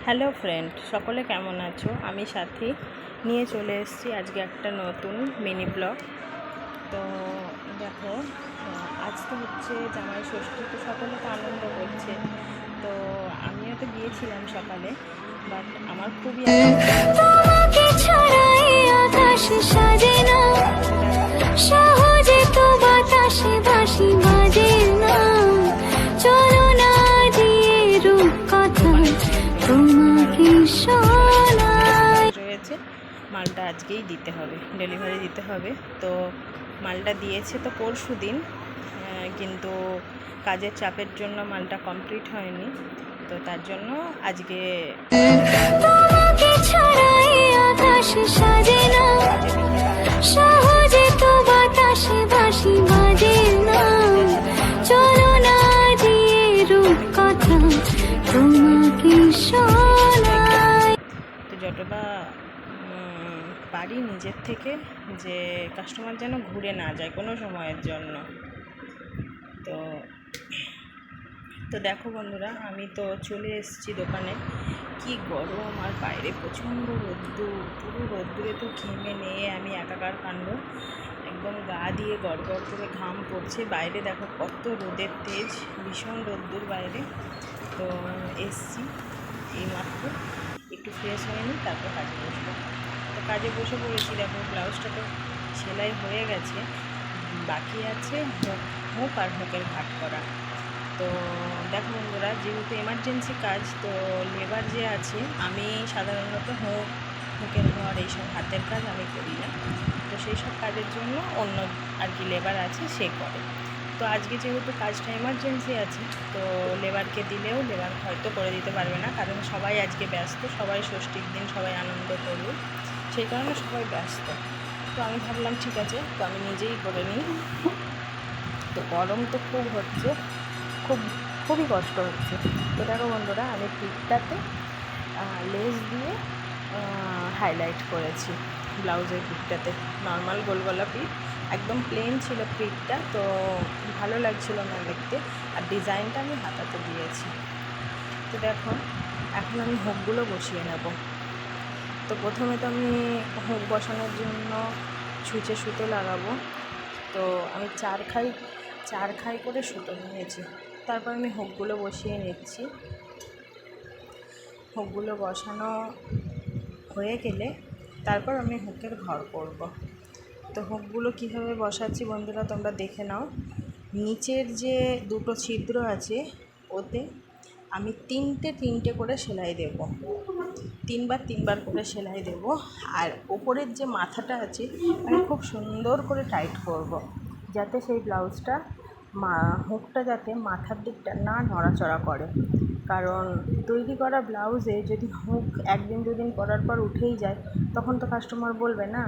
Hello friend, সকলে কেমন আছো? আমি সাথী নিয়ে চলে এসেছি আজকে একটা নতুন মিনি ব্লগ। তো দেখো, আজ তো হচ্ছে জামাই ষষ্ঠী, তো সকলে তো আনন্দ করছে। তো আমিও তো গিয়েছিলাম সকালে, বাট আমার খুবই সহজে তো বাতাসে বাঁশি বাজে না, চলো না দিয়ে রূপ কথা তোমাকে রয়েছে। মালটা আজকেই দিতে হবে, ডেলিভারি দিতে হবে। তো মালটা দিয়েছে তো পরশু দিন, কিন্তু কাজের চাপের জন্য মালটা কমপ্লিট হয়নি। তো তার জন্য আজকে সহজে তো বাতাসে বাঁশি বাজে না, চলো না দিয়ে রূপ কথা তোমাকে শোনাই। তো যতটা পারি নিজের থেকে, যে কাস্টমার যেন ঘুরে না যায় কোনো সময়ের জন্য। তো তো দেখো বন্ধুরা, আমি তো চলে এসেছি দোকানে। কি গরম, আর বাইরে প্রচণ্ড রোদ্দুর, পুরো রোদ্দুরে তো ঘেমে নিয়ে আমি একাকার কাণ্ড, একদম গা দিয়ে গড়গড় করে ঘাম পড়ছে। বাইরে দেখো কত রোদের তেজ, ভীষণ রোদ্দুর বাইরে। তো এসছি এইমাত্র, একটু ফ্রেশ হয়নি, তারপর কাজে বসবো। তো কাজে বসে পড়েছি। দেখো ব্লাউজটা তো সেলাই হয়ে গেছে, বাকি আছে হুক আর হুকের ঘাট করা। তো দেখো বন্ধুরা, যেহেতু এমার্জেন্সি কাজ, তো লেবার যে আছে, আমি সাধারণত হুকের ঘর এইসব হাতের কাজ আমি করি না। তো সেই সব কাজের জন্য অন্য আর কি লেবার আছে, সে করে। তো আজকে যেহেতু কাজটা এমার্জেন্সি আছে, তো লেবারকে দিলেও লেবার হয়তো করে দিতে পারবে না, কারণ সবাই আজকে ব্যস্ত, সবাই ষষ্ঠীর দিন সবাই আনন্দ করবে, সেই কারণে সবাই ব্যস্ত। তো আমি ভাবলাম ঠিক আছে, তো আমি নিজেই করে নিই। তো গরম তো খুব হচ্ছে, খুবই কষ্ট হচ্ছে। তো দেখো বন্ধুরা, আমি পিঠটাতে লেস দিয়ে হাইলাইট করেছি ব্লাউজের পিঠটাতে। নর্মাল গোলগলা পিঠ, একদম প্লেন ছিল পিঠটা, তো ভালো লাগছিল না দেখতে। আর ডিজাইনটা আমি হাতাতে দিয়েছি। তো দেখো, এখন আমি হুকগুলো বসিয়ে নেব। তো প্রথমে তো আমি হুক বসানোর জন্য ছুঁচে সুতো লাগাবো। তো আমি চার খাই করে সুতো নিয়েছি। তারপর আমি হুকগুলো বসিয়ে নিচ্ছি। হুকগুলো বসানো হয়ে গেলে তারপর আমি হুকের ঘর করব। তো হুকগুলো কীভাবে বসাচ্ছি বন্ধুরা, তোমরা দেখে নাও। নিচের যে দুটো ছিদ্র আছে, ওতে আমি তিনটে করে সেলাই দেব, তিনবার করে সেলাই দেব। আর ওপরের যে মাথাটা আছে, আমি খুব সুন্দর করে টাইট করব, যাতে সেই ব্লাউজটা হুকটা যাতে মাথার দিকটা না নড়াচড়া করে। কারণ তৈরি করা ব্লাউজে যদি হুক একদিন দুদিন পরার পর উঠেই যায়, তখন তো কাস্টমার বলবে না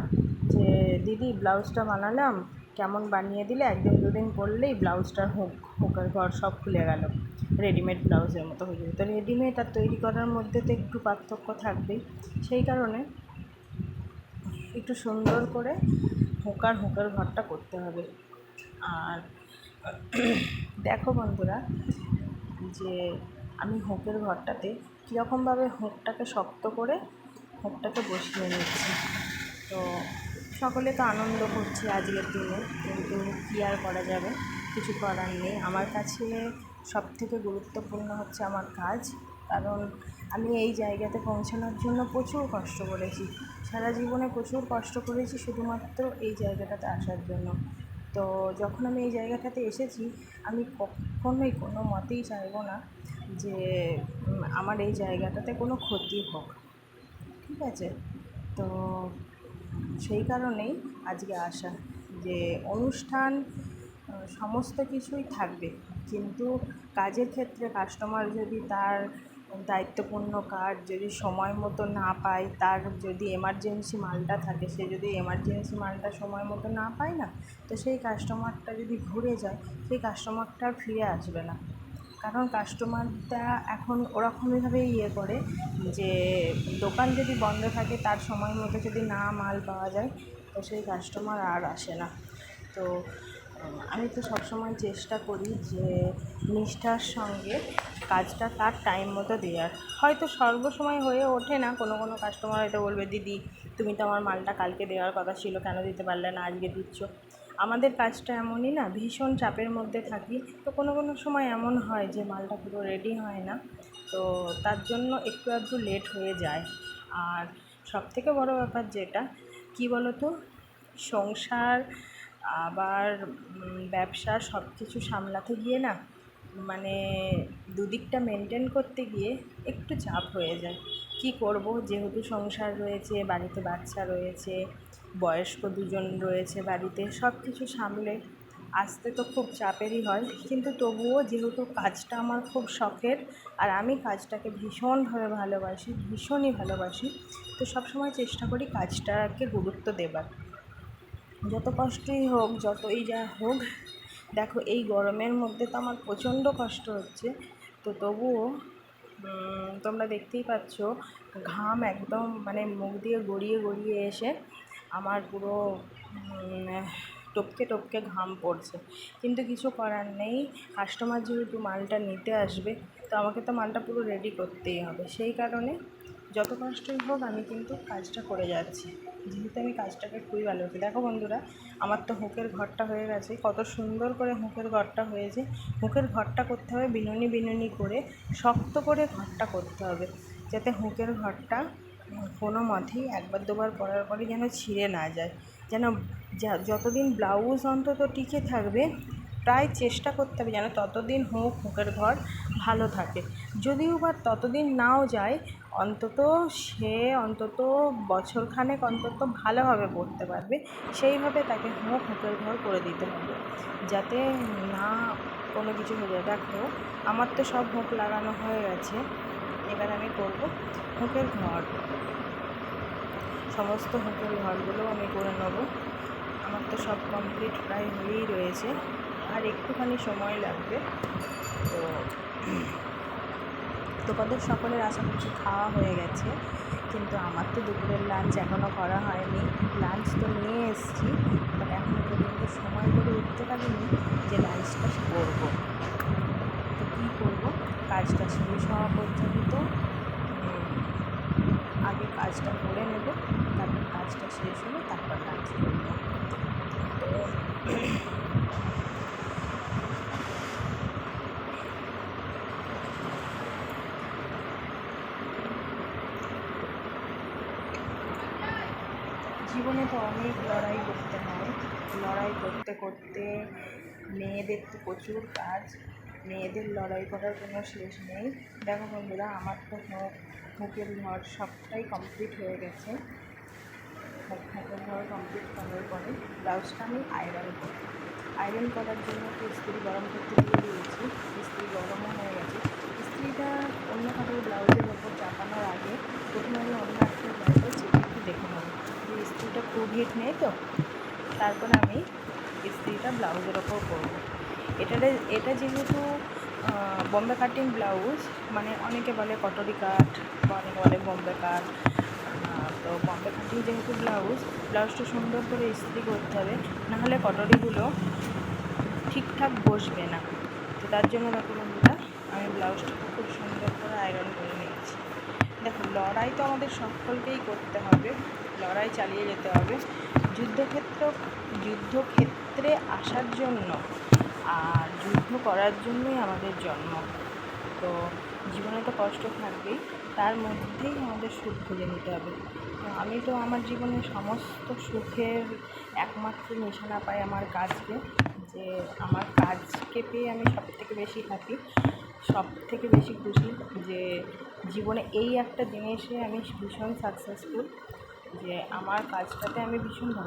যে দিদি ব্লাউজটা বানালাম, কেমন বানিয়ে দিলে, একদিন দুদিন পরলেই ব্লাউজটার হুকের ঘর সব খুলে গেল, রেডিমেড ব্লাউজের মতো হয়ে যাবে। তো রেডিমেড আর তৈরি করার মধ্যে তো একটু পার্থক্য থাকবেই, সেই কারণে একটু সুন্দর করে হুকের ঘরটা করতে হবে। আর দেখো বন্ধুরা, যে আমি হুকের ঘরটাতে কীরকমভাবে হুকটাকে শক্ত করে হুকটাকে বসিয়ে নিচ্ছি। তো সকলে তো আনন্দ করছে আজকের দিনে, কিন্তু কী আর করা যাবে, কিছু করার নেই। আমার কাছে সবথেকে গুরুত্বপূর্ণ হচ্ছে আমার কাজ, কারণ আমি এই জায়গাতে পৌঁছানোর জন্য প্রচুর কষ্ট করেছি, সারা জীবনে প্রচুর কষ্ট করেছি শুধুমাত্র এই জায়গাটাতে আসার জন্য। তো যখন আমি এই জায়গাটাতে এসেছি, আমি কখনোই কোনো মতেই চাইবো না যে আমার এই জায়গাটাতে কোনো ক্ষতি হোক, ঠিক আছে? তো সেই কারণেই আজকে আসা, যে অনুষ্ঠান সমস্ত কিছুই থাকবে, কিন্তু কাজের ক্ষেত্রে কাস্টমার যদি তার দায়িত্বপূর্ণ কাজ যদি সময় মতো না পায়, তার যদি এমার্জেন্সি মালটা থাকে, সে যদি এমার্জেন্সি মালটা সময় মতো না পায় না, তো সেই কাস্টমারটা যদি ঘুরে যায়, সেই কাস্টমারটা আর ফিরে আসবে না। কারণ কাস্টমারটা এখন ওরকমভাবেই করে যে দোকান যদি বন্ধ থাকে, তার সময় মতো যদি না মাল পাওয়া যায়, তো সেই কাস্টমার আর আসে না। তো আমি তো সবসময় চেষ্টা করি যে নিষ্ঠার সঙ্গে কাজটা তার টাইম মতো দেওয়ার। হয়তো সর্বসময় হয়ে ওঠে না, কোনো কোনো কাস্টমার হয়তো বলবে দিদি তুমি তো আমার মালটা কালকে দেওয়ার কথা ছিল, কেন দিতে পারলে না, আজকে দিচ্ছ। আমাদের কাজটা এমনই না, ভীষণ চাপের মধ্যে থাকি, তো কোনো কোনো সময় এমন হয় যে মালটা পুরো রেডি হয় না, তো তার জন্য একটু আধটু লেট হয়ে যায়। আর সবথেকে বড় ব্যাপার যেটা কী বলো তো, সংসার আবার ব্যবসা সব কিছু সামলাতে গিয়ে না, মানে দুদিকটা মেনটেন করতে গিয়ে একটু চাপ হয়ে যায়। কি করব, যেহেতু সংসার রয়েছে, বাড়িতে বাচ্চা রয়েছে, বয়স্ক দুজন রয়েছে বাড়িতে, সব কিছু সামলে আসতে তো খুব চাপেরই হয়। কিন্তু তবুও যেহেতু কাজটা আমার খুব শখের, আর আমি কাজটাকে ভীষণভাবে ভালোবাসি, ভীষণই ভালোবাসি, তো সবসময় চেষ্টা করি কাজটাকে গুরুত্ব দেবার। যত কষ্টই হোক, যতই যা হোক, দেখো এই গরমের মধ্যে তো আমার প্রচণ্ড কষ্ট হচ্ছে, তো তবুও তোমরা দেখতেই পাচ্ছ ঘাম একদম মানে মুখ দিয়ে গড়িয়ে গড়িয়ে এসে আমার পুরো টপকে টপকে ঘাম পড়ছে। কিন্তু কিছু করার নেই, কাস্টমার যেহেতু মালটা নিতে আসবে, তো আমাকে তো মালটা পুরো রেডি করতেই হবে। সেই কারণে যত কষ্টই হোক আমি কিন্তু কাজটা করে যাচ্ছি, যেহেতু আমি কাজটাকে খুবই ভালোবাসি। দেখো বন্ধুরা, আমার তো হুকের ঘরটা হয়ে গেছে, কত সুন্দর করে হুকের ঘরটা হয়েছে। হুকের ঘরটা করতে হবে বিনুনি বিনুনি করে, শক্ত করে ঘরটা করতে হবে, যাতে হুকের ঘরটা কোনো মতেই একবার দুবার পরার পরে যেন ছিঁড়ে না যায়, যেন যতদিন ব্লাউজ অন্তত টিকে থাকবে, প্রায় চেষ্টা করতে হবে যেন ততদিন হুকের ঘর ভালো থাকে। যদিও বা ততদিন নাও যায়, অন্তত বছরখানেক অন্তত ভালোভাবে পড়তে পারবে, সেইভাবে তাকে হুকের ঘর করে দিতে হবে, যাতে না কোনো কিছু হয়ে যায়। দেখো আমার তো সব হুক লাগানো হয়ে গেছে, এবার আমি করব হুকের ঘর। সমস্ত হুকের ঘরগুলো আমি করে নেব। আমার তো সব কমপ্লিট প্রায় হয়েই রয়েছে, আর একটুখানি সময় লাগবে। তো তোমাদের সকলের আশা করছি খাওয়া হয়ে গেছে, কিন্তু আমার তো দুপুরের লাঞ্চ এখনও করা হয়নি। লাঞ্চ তো নিয়ে এসেছি, বাট এখনও পর্যন্ত সময় করে উঠতে পারিনি যে লাঞ্চটা করবো। তো কী করবো, কাজটা শেষ হওয়া পর্যন্ত আগে কাজটা করে নেব, তারপর কাজটা শেষ হলে তারপর লাঞ্চ করবো। তো জীবনে তো অনেক লড়াই করতে হয়, লড়াই করতে করতে মেয়েদের তো প্রচুর কাজ, মেয়েদের লড়াই করার কোনো শেষ নেই। দেখো বন্ধুরা, আমার তো হুকের ঘর সবটাই কমপ্লিট হয়ে গেছে। হুকের ঘর কমপ্লিট করার পরে ব্লাউজটা আমি আয়রন করার জন্য তো ইস্ত্রি গরম করতে দিয়ে দিয়েছি, ইস্ত্রি গরমও হয়ে গেছে। ইস্ত্রিটা অন্য কাপড় ব্লাউজের ওপর চাপানোর আগে প্রথমে আমি অন্য একটা ব্লাউজে চেপে একটু দেখে নেব যে ইস্ত্রিটা খুব হিট নেই তো, তারপরে আমি ইস্ত্রিটা ব্লাউজের ওপর করবো। এটা যেহেতু বম্বে কাটিং ব্লাউজ, মানে অনেকে বলে কটরি কাট, অনেকে বলে বম্বে কাট, তো বম্বে কাটিং যেহেতু ব্লাউজটা সুন্দর করে ইস্ত্রি করতে হবে, নাহলে কটরিগুলো ঠিকঠাক বসবে না। তো তার জন্য দেখো বন্ধুরা, আমি ব্লাউজটাকে খুব সুন্দর করে আয়রন করে নিয়েছি। দেখো লড়াই তো আমাদের সকলকেই করতে হবে, লড়াই চালিয়ে যেতে হবে যুদ্ধক্ষেত্রে আসার জন্য, আর যুদ্ধ করার জন্যই আমাদের জন্ম। তো জীবনে তো কষ্ট থাকবেই, তার মধ্যেই আমাদের সুখ খুঁজে নিতে হবে। তো আমি তো আমার জীবনের সমস্ত সুখের একমাত্র নিশানা পাই আমার কাজকে, যে আমার কাজকে পেয়ে আমি সবথেকে বেশি হ্যাপি, সবথেকে বেশি খুশি যে জীবনে এই একটা জিনিসে আমি ভীষণ সাকসেসফুল, যে আমার কাজটাতে আমি ভীষণ ভালো।